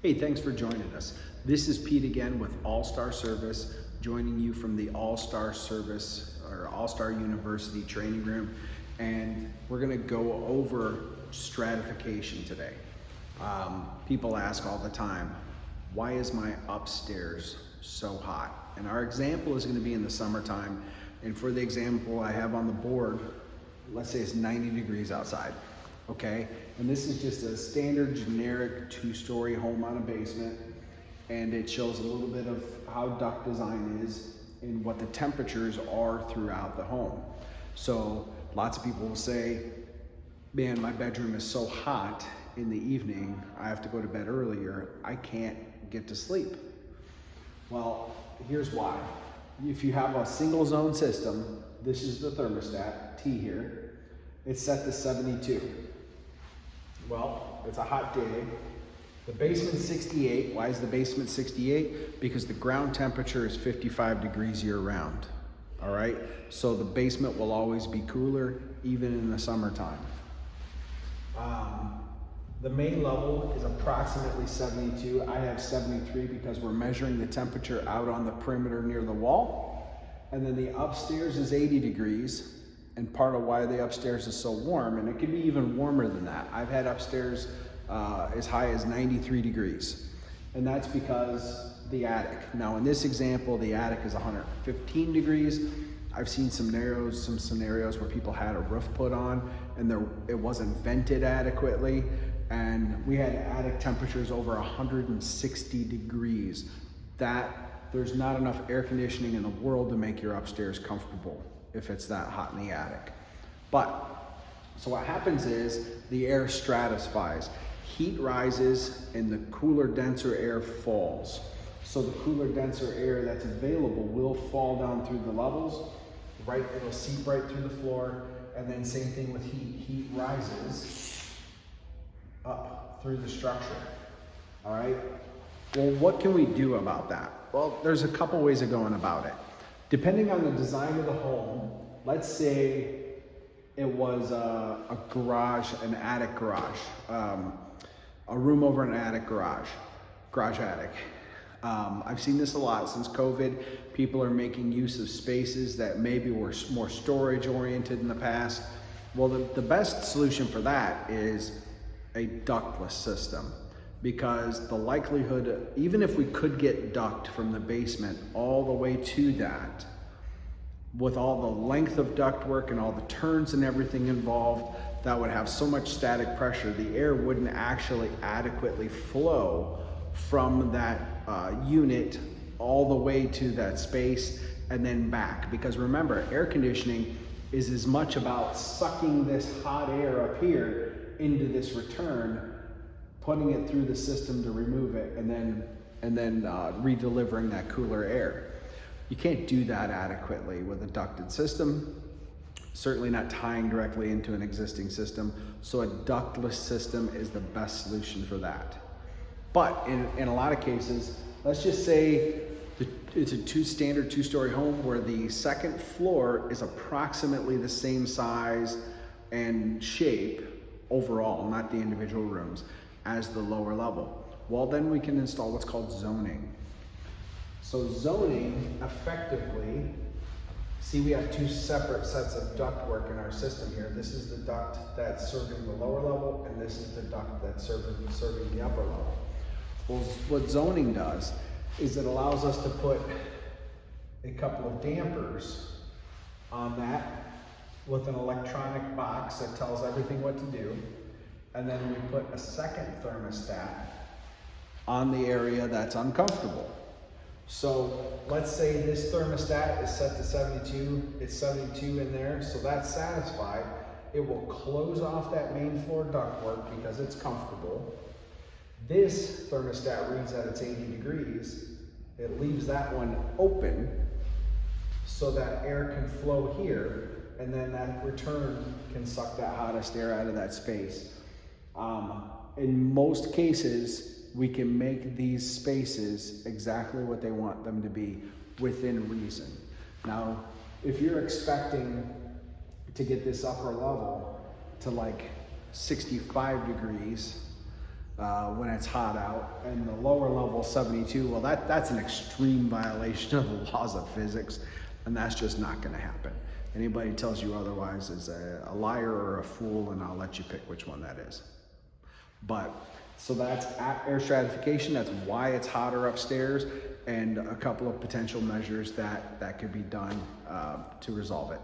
Hey, thanks for joining us. This is Pete again with All-Star Service, joining you from the All-Star Service or All-Star University training room. And we're gonna go over stratification today. People ask all the time, why is my upstairs so hot? And our example is gonna be in the summertime. And for the example I have on the board, let's say it's 90 degrees outside. Okay, and this is just a standard generic 2-story home on a basement, and it shows a little bit of how duct design is and what the temperatures are throughout the home. So lots of people will say, man, my bedroom is so hot in the evening, I have to go to bed earlier, I can't get to sleep. Well, here's why. If you have a single zone system, this is the thermostat, T here, it's set to 72. Well, it's a hot day. The basement's 68. Why is the basement 68? Because the ground temperature is 55 degrees year round. All right? So the basement will always be cooler, even in the summertime. The main level is approximately 72. I have 73 because we're measuring the temperature out on the perimeter near the wall. And then the upstairs is 80 degrees. And part of why the upstairs is so warm, and it can be even warmer than that. I've had upstairs as high as 93 degrees. And that's because the attic. Now in this example, the attic is 115 degrees. I've seen some scenarios where people had a roof put on and it wasn't vented adequately. And we had attic temperatures over 160 degrees. There's not enough air conditioning in the world to make your upstairs comfortable if it's that hot in the attic. So what happens is the air stratifies. Heat rises and the cooler, denser air falls. So the cooler, denser air that's available will fall down through the levels, right? It'll seep right through the floor. And then same thing with heat. Heat rises up through the structure, all right? Well, what can we do about that? Well, there's a couple ways of going about it. Depending on the design of the home, let's say it was a garage, an attic garage, a room over an attic garage attic. I've seen this a lot since COVID. People are making use of spaces that maybe were more storage oriented in the past. Well, the best solution for that is a ductless system, because the likelihood, even if we could get duct from the basement all the way to that, with all the length of duct work and all the turns and everything involved, that would have so much static pressure, the air wouldn't actually adequately flow from that unit all the way to that space and then back. Because remember, air conditioning is as much about sucking this hot air up here into this return, putting it through the system to remove it, and then redelivering that cooler air. You can't do that adequately with a ducted system, certainly not tying directly into an existing system. So a ductless system is the best solution for that. But in a lot of cases, let's just say it's a standard 2-story home where the second floor is approximately the same size and shape overall, not the individual rooms, as the lower level. Well, then we can install what's called zoning. So zoning effectively, see, we have 2 separate sets of duct work in our system here. This is the duct that's serving the lower level, and this is the duct that's serving the upper level. Well, what zoning does is it allows us to put a couple of dampers on that with an electronic box that tells everything what to do. And then we put a second thermostat on the area that's uncomfortable. So let's say this thermostat is set to 72, it's 72 in there, so that's satisfied. It will close off that main floor ductwork because it's comfortable. This thermostat reads that it's 80 degrees. It leaves that one open so that air can flow here, and then that return can suck that hottest air out of that space. In most cases, we can make these spaces exactly what they want them to be within reason. Now, if you're expecting to get this upper level to like 65 degrees, when it's hot out, and the lower level 72, well, that's an extreme violation of the laws of physics, and that's just not going to happen. Anybody tells you otherwise is a liar or a fool, and I'll let you pick which one that is. But so that's at air stratification. That's why it's hotter upstairs, and a couple of potential measures that could be done to resolve it.